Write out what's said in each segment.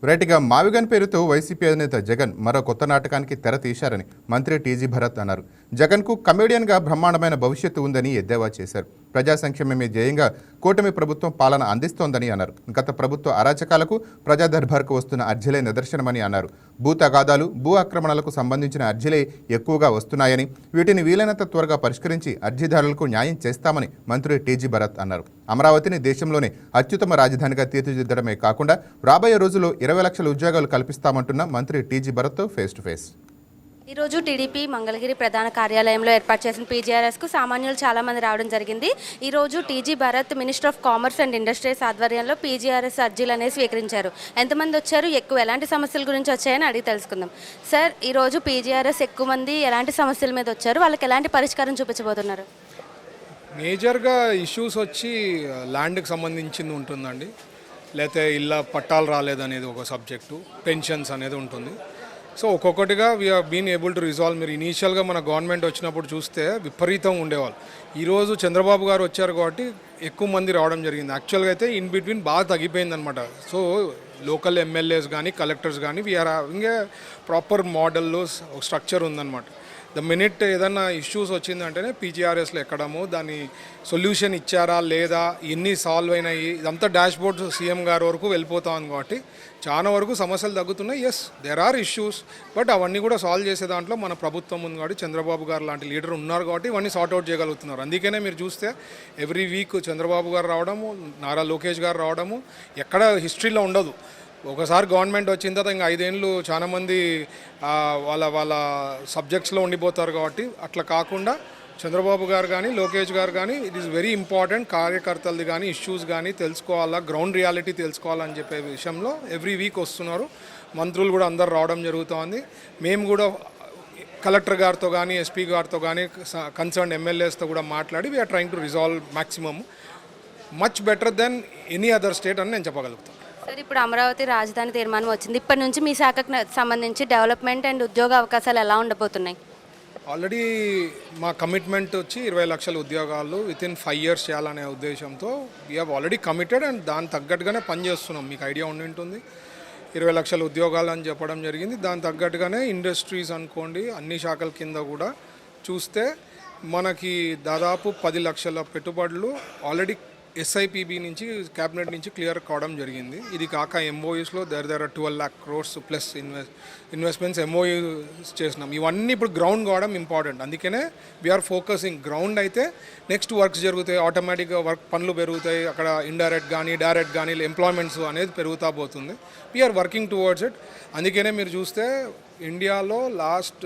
రైట్గా మావిగన్ పేరుతో వైసీపీ అధినేత జగన్ మరో కొత్త నాటకానికి తెర తీశారని మంత్రి టీజీ భరత్ అన్నారు. జగన్కు కమెడియన్గా బ్రహ్మాండమైన భవిష్యత్తు ఉందని ఎద్దేవా చేశారు. ప్రజా సంక్షేమమే ధ్యేయంగా కూటమి ప్రభుత్వం పాలన అందిస్తోందని అన్నారు. గత ప్రభుత్వ అరాచకాలకు ప్రజా దర్బార్కు వస్తున్న అర్జీలే నిదర్శనమని అన్నారు. భూ తగాదాలు, భూ ఆక్రమణలకు సంబంధించిన అర్జీలే ఎక్కువగా వస్తున్నాయని, వీటిని వీలైనంత త్వరగా పరిష్కరించి అర్జీదారులకు న్యాయం చేస్తామని మంత్రి టీజీ భరత్ అన్నారు. అమరావతిని దేశంలోనే అత్యుత్తమ రాజధానిగా తీర్చిదిద్దడమే కాకుండా రాబోయే రోజుల్లో 20 లక్షల ఉద్యోగాలు కల్పిస్తామంటున్న మంత్రి TG Bharat face to face. ఈరోజు టీడీపీ మంగళగిరి ప్రధాన కార్యాలయంలో ఏర్పాటు చేసిన పీజీఆర్ఎస్కు సామాన్యులు చాలామంది రావడం జరిగింది. ఈరోజు TG Bharat minister of commerce and industries ఆధ్వర్యంలో పీజీఆర్ఎస్ అర్జీలు అనేవి స్వీకరించారు. ఎంతమంది వచ్చారు, ఎక్కువ ఎలాంటి సమస్యల గురించి వచ్చాయని అడిగి తెలుసుకుందాం. సార్, ఈరోజు పీజీఆర్ఎస్ ఎక్కువ మంది ఎలాంటి సమస్యల మీద వచ్చారు, వాళ్ళకి ఎలాంటి పరిష్కారం చూపించబోతున్నారు? మేజర్గా ఇష్యూస్ వచ్చి ల్యాండ్కి సంబంధించింది ఉంటుందండి, లేకపోతే ఇళ్ళ పట్టాలు రాలేదనేది ఒక సబ్జెక్టు, పెన్షన్స్ అనేది ఉంటుంది. సో ఒక్కొక్కటిగా we're been able to resolve. మీరు ఇనీషియల్గా మన గవర్నమెంట్ వచ్చినప్పుడు చూస్తే విపరీతంగా ఉండేవాళ్ళు. ఈరోజు చంద్రబాబు గారు వచ్చారు కాబట్టి ఎక్కువ మంది రావడం జరిగింది. యాక్చువల్గా అయితే ఇన్ బిట్వీన్ బాగా తగ్గిపోయింది అనమాట. సో లోకల్ ఎమ్మెల్యేస్ కానీ కలెక్టర్స్ కానీ వీఆర్ హ్యావింగ్ ఏ ప్రాపర్ మోడల్లో స్ట్రక్చర్ ఉందన్నమాట. ద మినిట్ ఏదన్నా ఇష్యూస్ వచ్చిందంటేనే పీజీఆర్ఎస్లో ఎక్కడము, దాని సొల్యూషన్ ఇచ్చారా లేదా, ఎన్ని సాల్వ్ అయినాయి, ఇదంతా డాష్ బోర్డ్ సీఎం గారి వరకు వెళ్ళిపోతాం కాబట్టి చాలా వరకు సమస్యలు తగ్గుతున్నాయి. Yes, there are issues, but అవన్నీ కూడా సాల్వ్ చేసే దాంట్లో మన ప్రభుత్వం ఉంది కాబట్టి, చంద్రబాబు గారు లాంటి లీడర్ ఉన్నారు కాబట్టి ఇవన్నీ సార్ట్అవుట్ చేయగలుగుతున్నారు. అందుకనే మీరు చూస్తే ఎవ్రీ వీక్ చంద్రబాబు గారు రావడము, నారా లోకేష్ గారు రావడము ఎక్కడ హిస్టరీలో ఉండదు. ఒకసారి గవర్నమెంట్ వచ్చిన తర్వాత ఇంకా 5 ఏళ్ళు చాలామంది వాళ్ళ సబ్జెక్ట్స్లో ఉండిపోతారు కాబట్టి, అట్లా కాకుండా చంద్రబాబు గారు కానీ లోకేష్ గారు కానీ ఇట్ ఈస్ వెరీ ఇంపార్టెంట్. కార్యకర్తలది కానీ ఇష్యూస్ కానీ తెలుసుకోవాలా, గ్రౌండ్ రియాలిటీ తెలుసుకోవాలని చెప్పే విషయంలో ఎవ్రీ వీక్ వస్తున్నారు. మంత్రులు కూడా అందరు రావడం జరుగుతోంది. మేము కూడా కలెక్టర్ గారితో కానీ ఎస్పీ గారితో కానీ కన్సర్న్ ఎమ్మెల్యేస్తో కూడా మాట్లాడి we're trying to resolve maximum much better than any other state అని నేను చెప్పగలుగుతాను. సార్, ఇప్పుడు అమరావతి రాజధాని తీర్మానం వచ్చింది. ఇప్పటి నుంచి మీ శాఖకు సంబంధించి డెవలప్మెంట్ అండ్ ఉద్యోగ అవకాశాలు ఎలా ఉండబోతున్నాయి? ఆల్రెడీ మా కమిట్మెంట్ వచ్చి 20 లక్షల ఉద్యోగాలు వితిన్ 5 years చేయాలనే ఉద్దేశంతో we have already committed and దాని తగ్గట్టుగానే పనిచేస్తున్నాం. మీకు ఐడియా ఉండి ఉంటుంది, 20 లక్షల ఉద్యోగాలు అని చెప్పడం జరిగింది. దాని తగ్గట్టుగానే ఇండస్ట్రీస్ అనుకోండి, అన్ని శాఖల కింద కూడా చూస్తే మనకి దాదాపు 10 లక్షల పెట్టుబడులు ఆల్రెడీ ఎస్ఐపిబి నుంచి క్యాబినెట్ నుంచి క్లియర్ కావడం జరిగింది. ఇది కాక ఎంఓయూస్లో దగ్గర 12 lakh crores plus investments MoUs చేసినాం. ఇవన్నీ ఇప్పుడు గ్రౌండ్ కావడం ఇంపార్టెంట్. అందుకనే వీఆర్ ఫోకసింగ్. గ్రౌండ్ అయితే నెక్స్ట్ వర్క్స్ జరుగుతాయి, ఆటోమేటిక్గా పనులు పెరుగుతాయి, అక్కడ ఇండైరెక్ట్ కానీ డైరెక్ట్ కానీ ఎంప్లాయ్మెంట్స్ అనేది పెరుగుతా పోతుంది. We're working towards it. అందుకనే మీరు చూస్తే ఇండియాలో లాస్ట్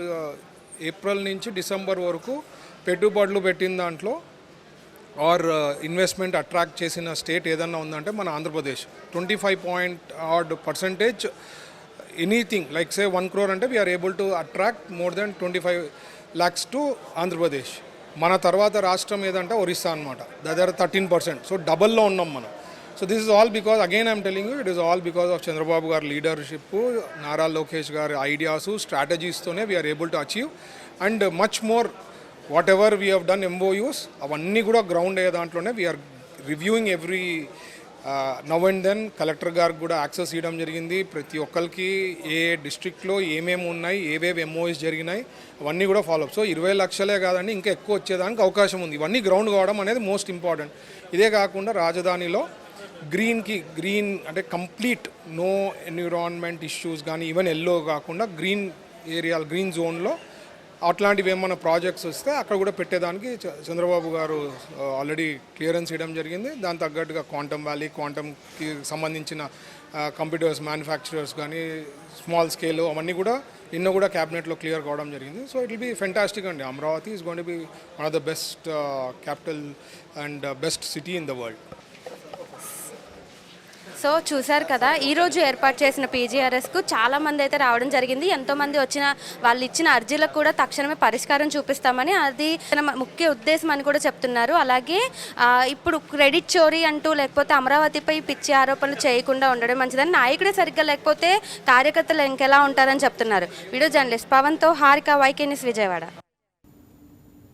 ఏప్రిల్ నుంచి డిసెంబర్ వరకు పెట్టుబడులు పెట్టిన దాంట్లో ఆర్ ఇన్వెస్ట్మెంట్ అట్రాక్ట్ చేసిన స్టేట్ ఏదన్నా ఉందంటే మన Andhra Pradesh. 25% anything like say 1 crore అంటే we are able to attract more than 25 lakhs to Andhra Pradesh. మన తర్వాత రాష్ట్రం ఏదంటే ఒరిస్సా అనమాట, దగ్గర 13%. సో డబల్లో ఉన్నాం మనం. So this is all because again I'm telling you, it is all because of Chandrababu గారి లీడర్షిప్, నారా లోకేష్ గారి ఐడియాసు, స్ట్రాటజీస్తోనే we are able to achieve and much more. Whatever we have done MOUs అవన్నీ కూడా గ్రౌండ్ అయ్యే దాంట్లోనే we are reviewing every now and then. Collector గారికి కూడా access ఇవ్వడం జరిగింది. ప్రతి ఒక్కరికి ఏ డిస్ట్రిక్ట్లో ఏమేమి ఉన్నాయి, ఏవేవి ఎంఓయూస్ జరిగినాయి అవన్నీ కూడా ఫాలో అప్. సో 20 లక్షలే కాదండి, ఇంకా ఎక్కువ వచ్చేదానికి అవకాశం ఉంది. ఇవన్నీ గ్రౌండ్ కావడం అనేది మోస్ట్ ఇంపార్టెంట్. ఇదే కాకుండా రాజధానిలో గ్రీన్ అంటే కంప్లీట్ నో ఎన్విరాన్మెంట్ ఇష్యూస్ కానీ, ఈవెన్ ఎల్లో కాకుండా గ్రీన్ ఏరియా, గ్రీన్ జోన్లో అట్లాంటివి ఏమైనా ప్రాజెక్ట్స్ వస్తే అక్కడ కూడా పెట్టేదానికి చంద్రబాబు గారు ఆల్రెడీ క్లియరెన్స్ ఇవ్వడం జరిగింది. దాని తగ్గట్టుగా క్వాంటమ్ వ్యాలీ, క్వాంటమ్కి సంబంధించిన కంప్యూటర్స్ మ్యానుఫ్యాక్చరర్స్ కానీ స్మాల్ స్కేల్ అవన్నీ కూడా నిన్న కూడా క్యాబినెట్లో క్లియర్ కావడం జరిగింది. So it will be fantastic అండి. Amaravati is going to be one of the best capital and best city in the world. So చూశారు కదా, ఈరోజు ఏర్పాటు చేసిన పీజీఆర్ఎస్కు చాలామంది అయితే రావడం జరిగింది. ఎంతోమంది వచ్చిన వాళ్ళు ఇచ్చిన అర్జీలకు కూడా తక్షణమే పరిష్కారం చూపిస్తామని, అది ముఖ్య ఉద్దేశం అని కూడా చెప్తున్నారు. అలాగే ఇప్పుడు క్రెడిట్ చోరీ అంటూ లేకపోతే అమరావతిపై పిచ్చి ఆరోపణలు చేయకుండా ఉండడం మంచిదని, నాయకుడే సరిగ్గా లేకపోతే కార్యకర్తలు ఇంకెలా ఉంటారని చెప్తున్నారు. వీడియో జర్నలిస్ట్ పవన్తో హారిక, వైకే న్యూస్, విజయవాడ.